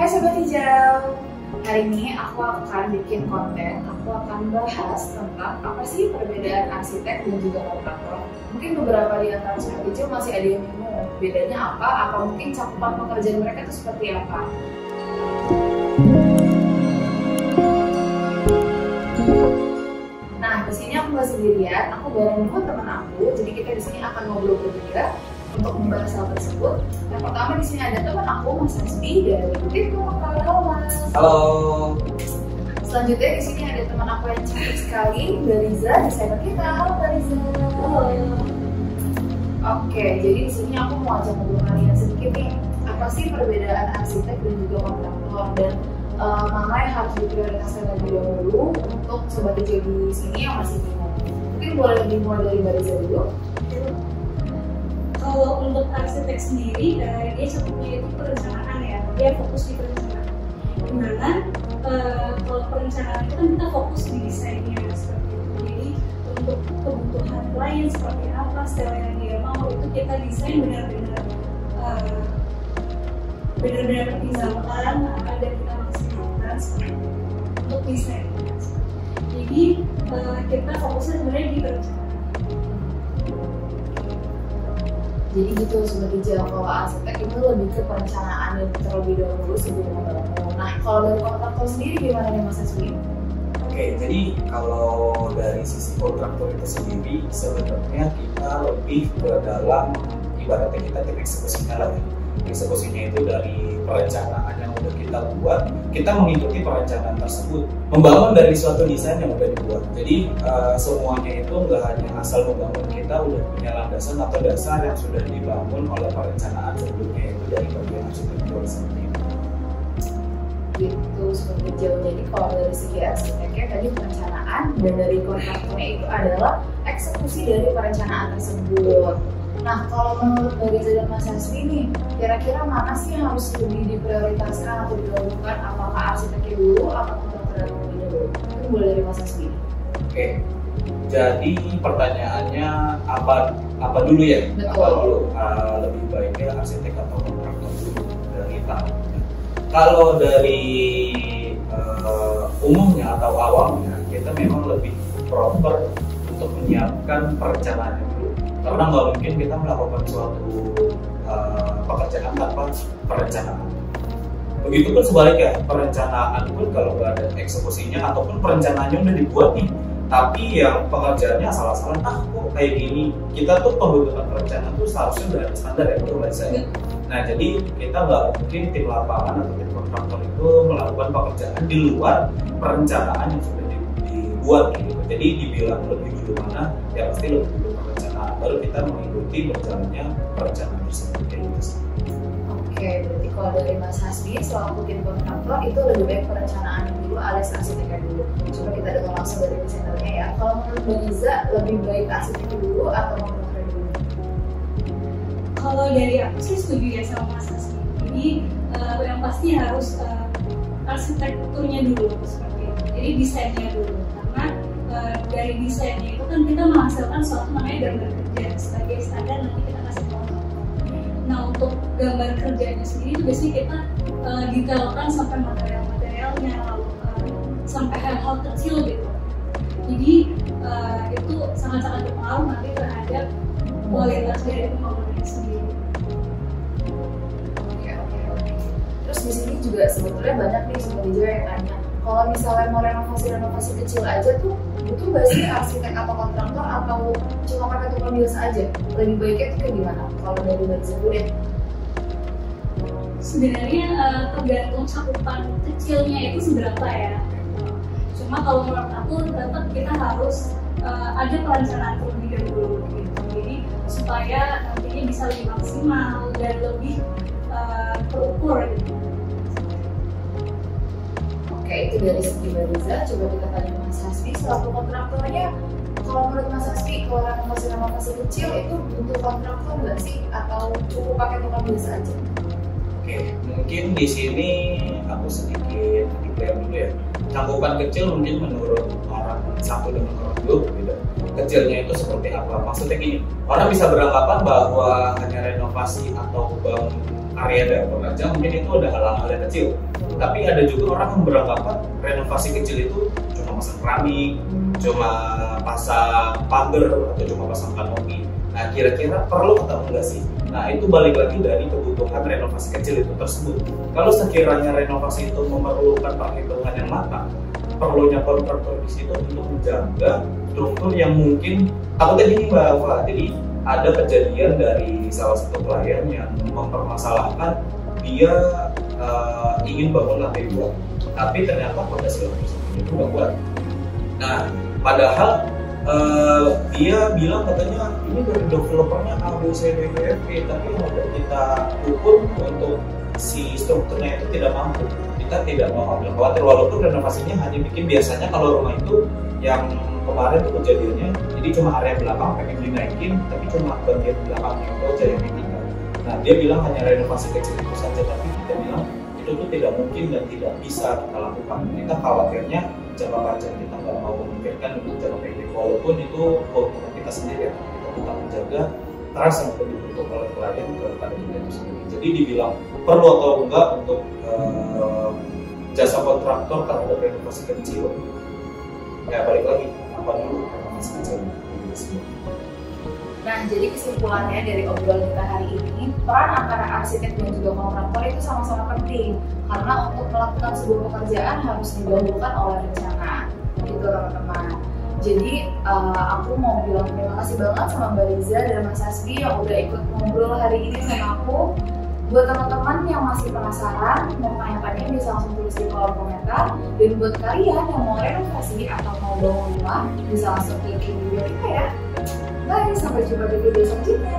Hai Sobat Hijau, hari ini aku akan bikin konten, aku akan bahas tentang apa sih perbedaan arsitek dan juga kontraktor. Mungkin beberapa di antara Sobat Hijau masih ada yang bingung, bedanya apa mungkin cakupan pekerjaan mereka itu seperti apa. Nah, di sini aku nggak sendirian, aku bareng dua teman aku, jadi kita di sini akan ngobrol bertiga untuk membahas hal tersebut. Yang pertama di sini ada teman aku, Mas Hasbi dari TikTok. Halo Mas. Halo. Selanjutnya di sini ada teman aku yang cantik sekali, Mbak Riza, desainer kita. Halo Mbak Riza. Halo. Oke, jadi di sini aku mau ajak ngobrol kalian sedikit nih. Apa sih perbedaan arsitek dan juga kontraktor dan mana yang harus diprioritaskan lebih dahulu untuk Sobat Hijau di sini yang masih bingung. Mungkin boleh dimulai dari Mbak Riza dulu. Kalau untuk arsitek sendiri, dia cukupnya itu perencanaan ya, dia fokus di perencanaan. Dimana kalau perencanaan itu kan kita fokus di desainnya seperti itu. Jadi untuk kebutuhan klien seperti apa, style yang dia mau itu kita desain benar-benar pertimbangkan dan kita maksimalkan untuk desain. Jadi kita fokusnya sebenarnya di perencanaan. Jadi gitu Sobat Hijau, kalau arsitek itu lebih ke perencanaan dan terlebih dahulu sebelum membangun. Nah, kalau dari kontraktor sendiri gimana nih Mas Hasbi? Oke, jadi kalau dari sisi kontraktor itu sendiri sebenarnya kita lebih ke dalam ibaratnya kita tim eksekusinya lah ya. Eksekusinya itu dari perencanaan yang udah kita buat, kita mengikuti perencanaan tersebut, membangun dari suatu desain yang udah dibuat. Jadi semuanya itu nggak hanya asal membangun, kita udah punya landasan atau dasar yang sudah dibangun oleh perencanaan sebelumnya itu dari bagian arsitektur seperti itu. Gitu Sobat Hijau. Jadi kalau dari segi arsiteknya tadi perencanaan dan dari kontraktornya itu adalah eksekusi dari perencanaan tersebut. Nah, kalau menurut Mbak Riza dan Mas Hasbi nih, kira-kira mana sih yang harus lebih diprioritaskan atau didahulukan? Apakah arsiteknya dulu atau kontraktornya dulu? Itu boleh dari Mas Hasbi. Oke, jadi pertanyaannya apa dulu ya? Betul. Apa dulu? Lebih baiknya arsitek atau kontraktor dulu dari tahun. Kalau dari umumnya atau awamnya, kita memang lebih proper untuk menyiapkan perencanaan dulu. Karena nggak mungkin kita melakukan suatu pekerjaan tanpa perencanaan. Begitupun sebaliknya, perencanaan pun kalau nggak ada eksekusinya ataupun perencanaannya udah dibuat nih, tapi yang pengerjaannya salah-salah, kok kayak gini. Kita tuh pembentukan perencanaan tuh seharusnya udah ada standar ya, betul nggak saya? Nah, jadi kita nggak mungkin tim lapangan atau tim kontraktor itu melakukan pekerjaan di luar perencanaan yang sudah dibuat gitu. Jadi dibilang lebih dulu mana, ya pasti lebih dulu perencanaan, baru kita mengikuti berjalannya perencanaan tersebut kayak gitu. Oke, berarti kalau dari Mas Hasbi selaku tim kontraktor itu lebih baik perencanaan dulu alias arsiteknya dulu. Coba kita dengar langsung dari desainernya ya. Kalau menurut Mbak Riza lebih baik arsiteknya dulu atau kontraktornya dulu? Kalau dari aku sih setuju ya sama Mas Hasbi. Jadi yang pasti harus arsitekturnya dulu seperti itu. Jadi desainnya dulu, karena dari desainnya itu kan kita menghasilkan suatu namanya gambar kerja sebagai standar nanti kita kasih tahu. Nah, untuk gambar kerjanya sendiri itu biasanya kita detailkan sampai material-materialnya, lalu sampai hal-hal kecil gitu. Jadi itu sangat-sangat berpengaruh nanti terhadap kualitas dari pembangunan sendiri. Oke. Terus di sini juga sebetulnya banyak nih Sobat Hijau yang tanya, kalau misalnya mau renovasi kecil aja tuh butuh nggak sih arsitek atau kontraktor atau cuma pakai tukang biasa aja? Lebih baiknya itu kayak gimana? Kalau dari Mbak Riza dulu deh. Sebenarnya tergantung cakupan kecilnya itu seberapa ya. Cuma kalau menurut aku tetap kita harus ada perencanaan terlebih dahulu gitu. Jadi supaya nantinya bisa lebih maksimal dan lebih terukur gitu. Oke, itu dari segi Mbak Riza. Coba kita tanya Mas Hasbi selaku kontraktornya. Kalau menurut Mas Hasbi, kalau renovasi kecil itu butuh kontraktor nggak sih? Atau cukup pakai tukang biasa aja? Oke, mungkin di sini aku sedikit declare dulu ya. Cakupan kecil mungkin menurut orang satu dengan orang dua berbeda. Kecilnya itu seperti apa? Maksudnya gini, orang bisa beranggapan bahwa hanya renovasi atau bangun area dapur aja mungkin itu udah hal-hal yang kecil. Tapi ada juga orang yang beranggapan renovasi kecil itu cuma pasang keramik, cuma pasang pagar atau cuma pasang kanopi. Nah, kira-kira perlu atau enggak sih? Nah, itu balik lagi dari kebutuhan renovasi kecil itu tersebut. Kalau sekiranya renovasi itu memerlukan perhitungan yang matang, perlunya kontraktor di situ untuk menjaga struktur yang mungkin takutnya gini Mbak Alfa. Jadi ada kejadian dari salah satu klien yang mempermasalahkan dia ingin bangun lantai 2, tapi ternyata fondasi lantai itu nggak kuat. Nah, padahal dia bilang katanya ini dari developernya A, B, C, D, E, F, G, tapi yang udah kita ukur untuk si strukturnya itu tidak mampu. Kita tidak mau ambil khawatir, walaupun renovasinya hanya bikin biasanya kalau rumah itu yang kemarin tuh kejadiannya, jadi cuma area belakang pengen dinaikin, tapi cuma bagian belakangnya itu aja yang ditinggal. Nah, dia bilang hanya renovasi kecil itu saja, tapi kita bilang itu tuh tidak mungkin dan tidak bisa kita lakukan. Kita khawatirnya jangka panjang, kita nggak mau memikirkan untuk jangka pendek, walaupun itu keuntungan kita sendiri ya. Kita tetap menjaga trust yang dibentuk oleh klien kepada kita itu sendiri. Jadi dibilang perlu atau enggak untuk jasa kontraktor terhadap renovasi kecil, ya balik lagi apa dulu renovasi kecil. Nah, jadi kesimpulannya dari obrolan kita hari ini, peran antara arsitek dan juga kontraktor itu sama-sama penting, karena untuk melakukan sebuah pekerjaan harus didahulukan oleh rencana, gitu teman-teman. Jadi aku mau bilang terima kasih banget sama Mbak Riza dan Mas Hasbi yang udah ikut ngobrol hari ini sama aku. Buat teman-teman yang masih penasaran, mau tanya-tanya bisa langsung tulis di kolom komentar. Dan buat kalian yang mau renovasi atau mau bangun rumah, bisa langsung klik di video kita ya. Bye, sampai jumpa di video selanjutnya.